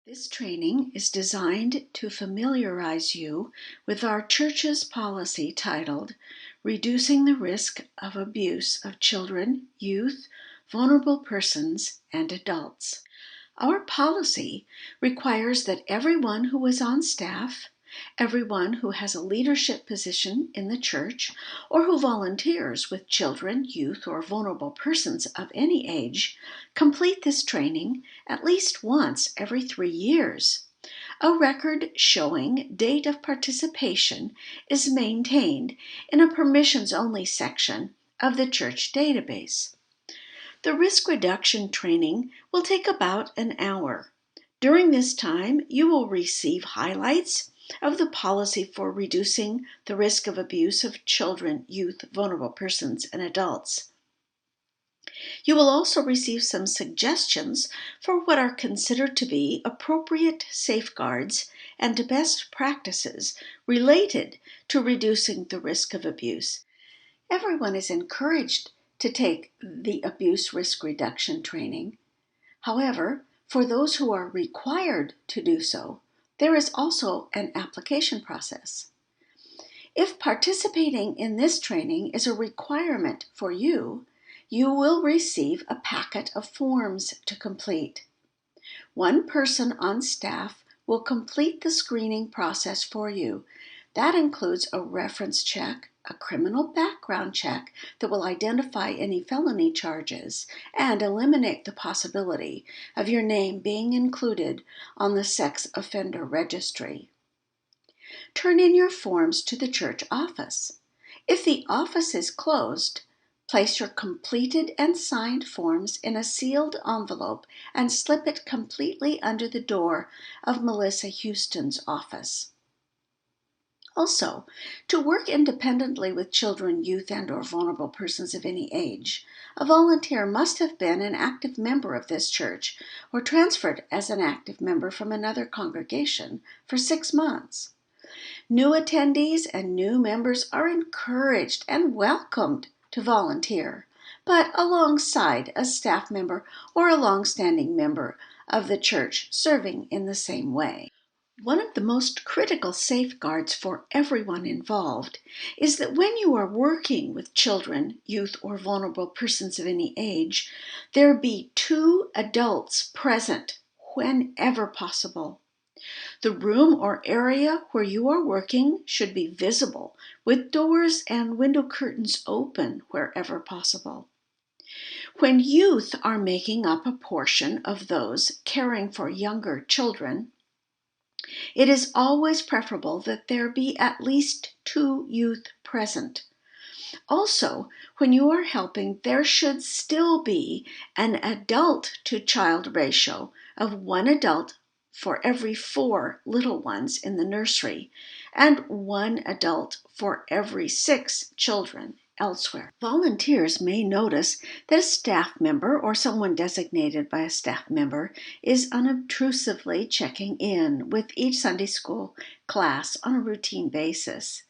This training is designed to familiarize you with our church's policy titled Reducing the Risk of Abuse of Children, Youth, Vulnerable Persons, and Adults. Our policy requires that everyone who is on staff, everyone who has a leadership position in the church, or who volunteers with children, youth, or vulnerable persons of any age, complete this training at least once every 3 years. A record showing date of participation is maintained in a permissions-only section of the church database. The risk reduction training will take about an hour. During this time, you will receive highlights of the policy for reducing the risk of abuse of children, youth, vulnerable persons, and adults. You will also receive some suggestions for what are considered to be appropriate safeguards and best practices related to reducing the risk of abuse. Everyone is encouraged to take the abuse risk reduction training. However, for those who are required to do so, there is also an application process. If participating in this training is a requirement for you, you will receive a packet of forms to complete. One person on staff will complete the screening process for you. That includes a reference check, a criminal background check that will identify any felony charges and eliminate the possibility of your name being included on the sex offender registry. Turn in your forms to the church office. If the office is closed, place your completed and signed forms in a sealed envelope and slip it completely under the door of Melissa Houston's office. Also, to work independently with children, youth, and/or vulnerable persons of any age, a volunteer must have been an active member of this church or transferred as an active member from another congregation for 6 months. New attendees and new members are encouraged and welcomed to volunteer, but alongside a staff member or a long-standing member of the church serving in the same way. One of the most critical safeguards for everyone involved is that when you are working with children, youth, or vulnerable persons of any age, there be 2 adults present whenever possible. The room or area where you are working should be visible, with doors and window curtains open wherever possible. When youth are making up a portion of those caring for younger children, it is always preferable that there be at least 2 youth present. Also, when you are helping, there should still be an adult-to-child ratio of 1 adult for every 4 little ones in the nursery, and 1 adult for every 6 children elsewhere. Volunteers may notice that a staff member or someone designated by a staff member is unobtrusively checking in with each Sunday school class on a routine basis.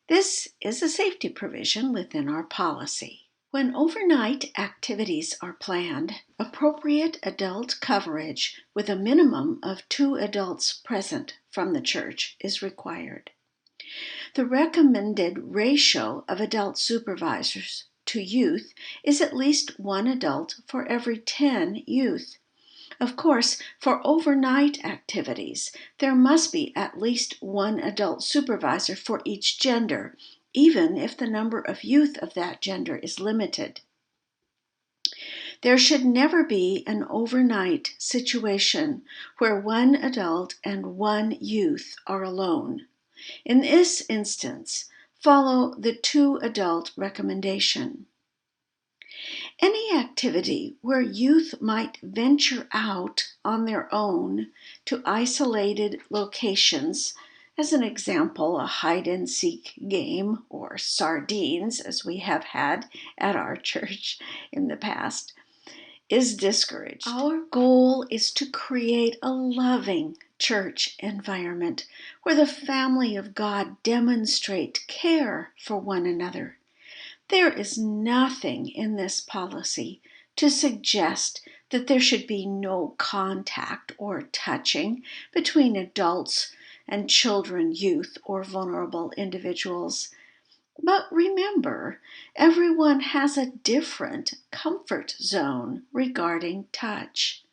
This is a safety provision within our policy. When overnight activities are planned, appropriate adult coverage with a minimum of 2 adults present from the church is required. The recommended ratio of adult supervisors to youth is at least 1 adult for every 10 youth. Of course, for overnight activities, there must be at least 1 adult supervisor for each gender, even if the number of youth of that gender is limited. There should never be an overnight situation where 1 adult and 1 youth are alone. In this instance, follow the 2 adult recommendation. Any activity where youth might venture out on their own to isolated locations, as an example, a hide-and-seek game or sardines, as we have had at our church in the past, is discouraged. Our goal is to create a loving church environment where the family of God demonstrate care for one another. There is nothing in this policy to suggest that there should be no contact or touching between adults and children, youth, or vulnerable individuals. But remember, everyone has a different comfort zone regarding touch.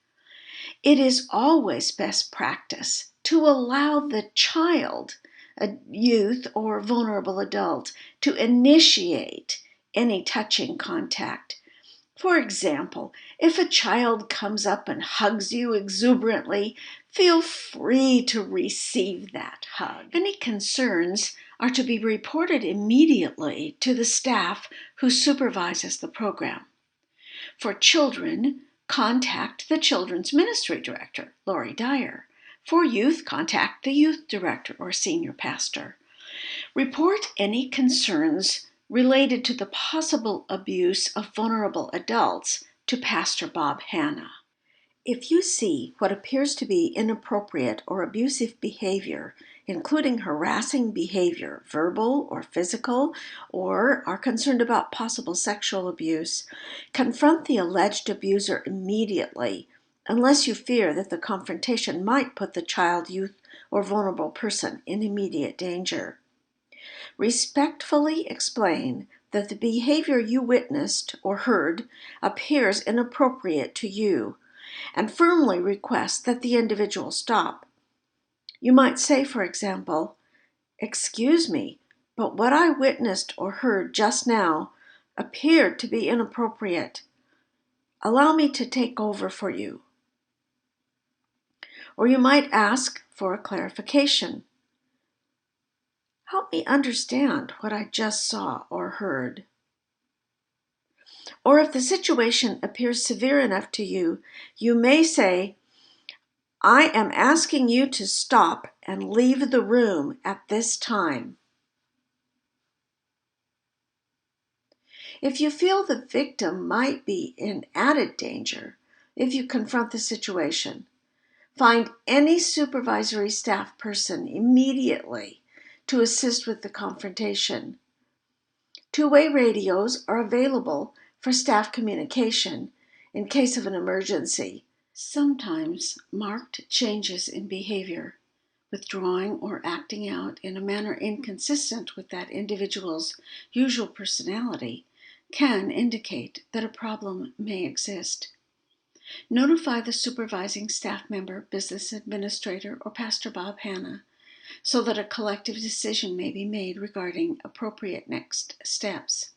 It is always best practice to allow the child, a youth, or vulnerable adult to initiate any touching contact. For example, if a child comes up and hugs you exuberantly, feel free to receive that hug. Any concerns are to be reported immediately to the staff who supervises the program. For children, contact the Children's Ministry Director, Lori Dyer. For youth, contact the Youth Director or Senior Pastor. Report any concerns related to the possible abuse of vulnerable adults to Pastor Bob Hanna. If you see what appears to be inappropriate or abusive behavior, including harassing behavior, verbal or physical, or are concerned about possible sexual abuse, confront the alleged abuser immediately, unless you fear that the confrontation might put the child, youth, or vulnerable person in immediate danger. Respectfully explain that the behavior you witnessed or heard appears inappropriate to you, and firmly request that the individual stop. You might say, for example, "Excuse me, but what I witnessed or heard just now appeared to be inappropriate. Allow me to take over for you." Or you might ask for a clarification. "Help me understand what I just saw or heard." Or if the situation appears severe enough to you, you may say, "I am asking you to stop and leave the room at this time." If you feel the victim might be in added danger if you confront the situation, find any supervisory staff person immediately to assist with the confrontation. Two-way radios are available for staff communication in case of an emergency. Sometimes marked changes in behavior, withdrawing or acting out in a manner inconsistent with that individual's usual personality, can indicate that a problem may exist. Notify the supervising staff member, business administrator, or Pastor Bob Hanna so that a collective decision may be made regarding appropriate next steps.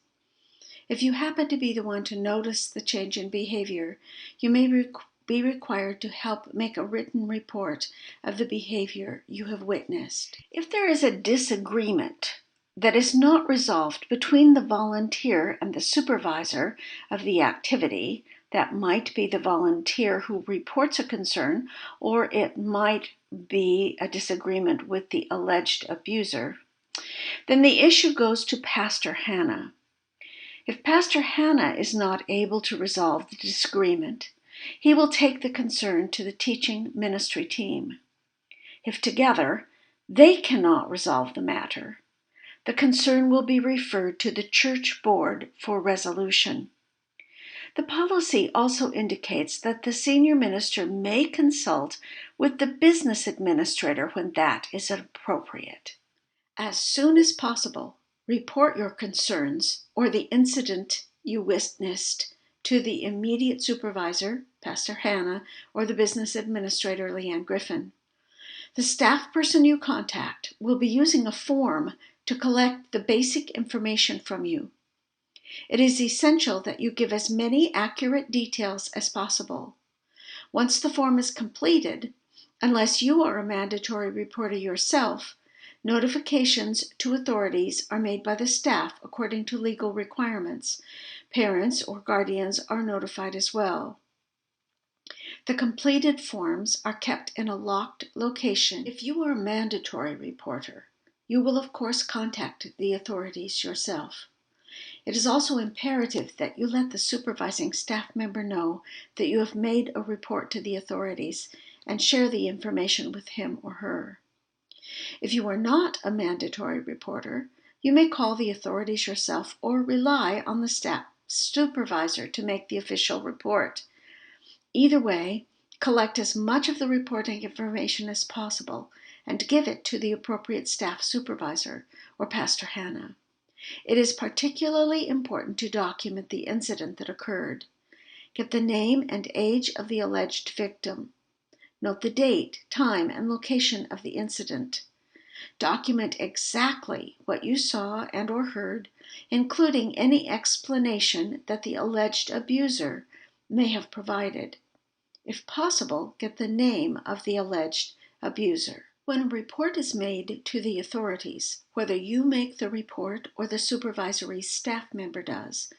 If you happen to be the one to notice the change in behavior, you may be required to help make a written report of the behavior you have witnessed. If there is a disagreement that is not resolved between the volunteer and the supervisor of the activity, that might be the volunteer who reports a concern, or it might be a disagreement with the alleged abuser, then the issue goes to Pastor Hanna. If Pastor Hanna is not able to resolve the disagreement, he will take the concern to the teaching ministry team. If together they cannot resolve the matter, the concern will be referred to the church board for resolution. The policy also indicates that the senior minister may consult with the business administrator when that is appropriate. As soon as possible, report your concerns or the incident you witnessed to the immediate supervisor, Pastor Hanna, or the business administrator, Leanne Griffin. The staff person you contact will be using a form to collect the basic information from you. It is essential that you give as many accurate details as possible. Once the form is completed, unless you are a mandatory reporter yourself, notifications to authorities are made by the staff according to legal requirements. Parents or guardians are notified as well. The completed forms are kept in a locked location. If you are a mandatory reporter, you will of course contact the authorities yourself. It is also imperative that you let the supervising staff member know that you have made a report to the authorities and share the information with him or her. If you are not a mandatory reporter, you may call the authorities yourself or rely on the staff supervisor to make the official report. Either way, collect as much of the reporting information as possible and give it to the appropriate staff supervisor or Pastor Hannah. It is particularly important to document the incident that occurred. Get the name and age of the alleged victim. Note the date, time, and location of the incident. Document exactly what you saw and or heard, including any explanation that the alleged abuser may have provided. If possible, get the name of the alleged abuser. When a report is made to the authorities, whether you make the report or the supervisory staff member does,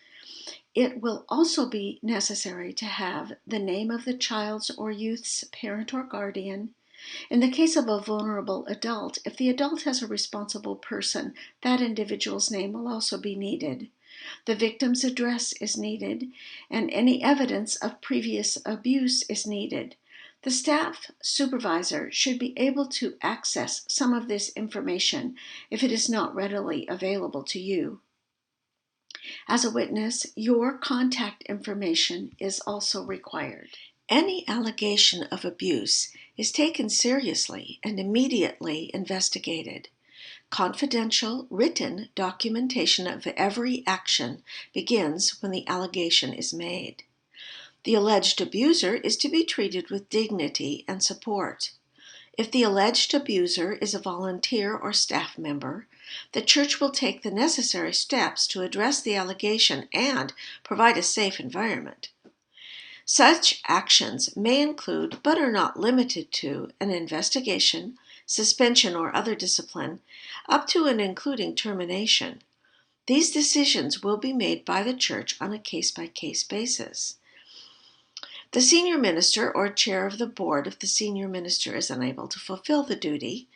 it will also be necessary to have the name of the child's or youth's parent or guardian. In the case of a vulnerable adult, if the adult has a responsible person, that individual's name will also be needed. The victim's address is needed, and any evidence of previous abuse is needed. The staff supervisor should be able to access some of this information if it is not readily available to you. As a witness, your contact information is also required. Any allegation of abuse is taken seriously and immediately investigated. Confidential, written documentation of every action begins when the allegation is made. The alleged abuser is to be treated with dignity and support. If the alleged abuser is a volunteer or staff member, the church will take the necessary steps to address the allegation and provide a safe environment. Such actions may include, but are not limited to, an investigation, suspension, or other discipline, up to and including termination. These decisions will be made by the church on a case-by-case basis. The senior minister or chair of the board, if the senior minister is unable to fulfill the duty,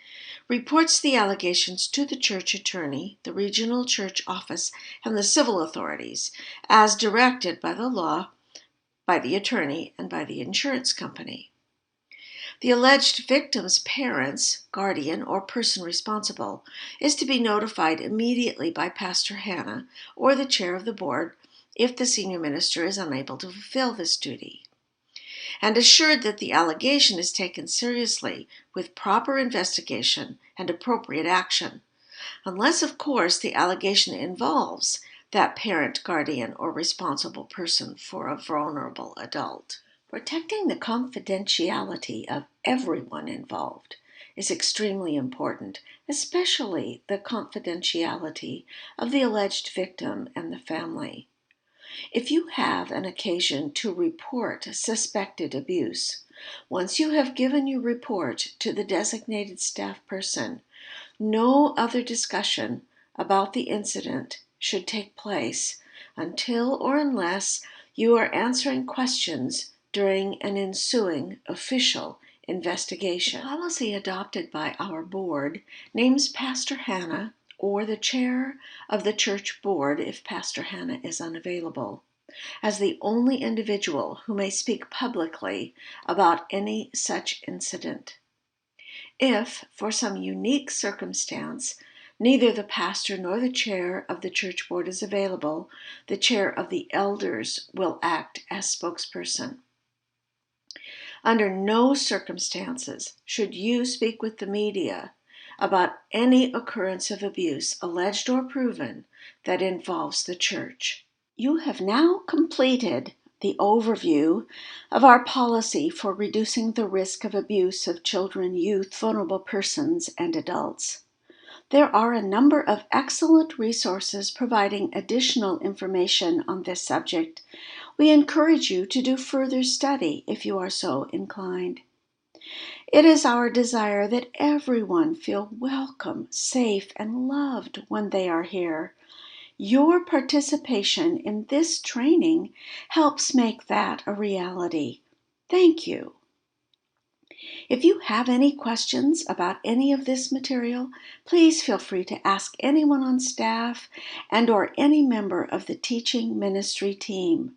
reports the allegations to the church attorney, the regional church office, and the civil authorities, as directed by the law, by the attorney, and by the insurance company. The alleged victim's parents, guardian, or person responsible is to be notified immediately by Pastor Hannah or the chair of the board if the senior minister is unable to fulfill this duty, and assured that the allegation is taken seriously with proper investigation and appropriate action, unless, of course, the allegation involves that parent, guardian, or responsible person for a vulnerable adult. Protecting the confidentiality of everyone involved is extremely important, especially the confidentiality of the alleged victim and the family. If you have an occasion to report suspected abuse, once you have given your report to the designated staff person, no other discussion about the incident should take place until or unless you are answering questions during an ensuing official investigation. The policy adopted by our board names Pastor Hannah or the chair of the church board, if Pastor Hannah is unavailable, as the only individual who may speak publicly about any such incident. If, for some unique circumstance, neither the pastor nor the chair of the church board is available, the chair of the elders will act as spokesperson. Under no circumstances should you speak with the media about any occurrence of abuse, alleged or proven, that involves the church. You have now completed the overview of our policy for reducing the risk of abuse of children, youth, vulnerable persons, and adults. There are a number of excellent resources providing additional information on this subject. We encourage you to do further study if you are so inclined. It is our desire that everyone feel welcome, safe, and loved when they are here. Your participation in this training helps make that a reality. Thank you. If you have any questions about any of this material, please feel free to ask anyone on staff and/or any member of the teaching ministry team.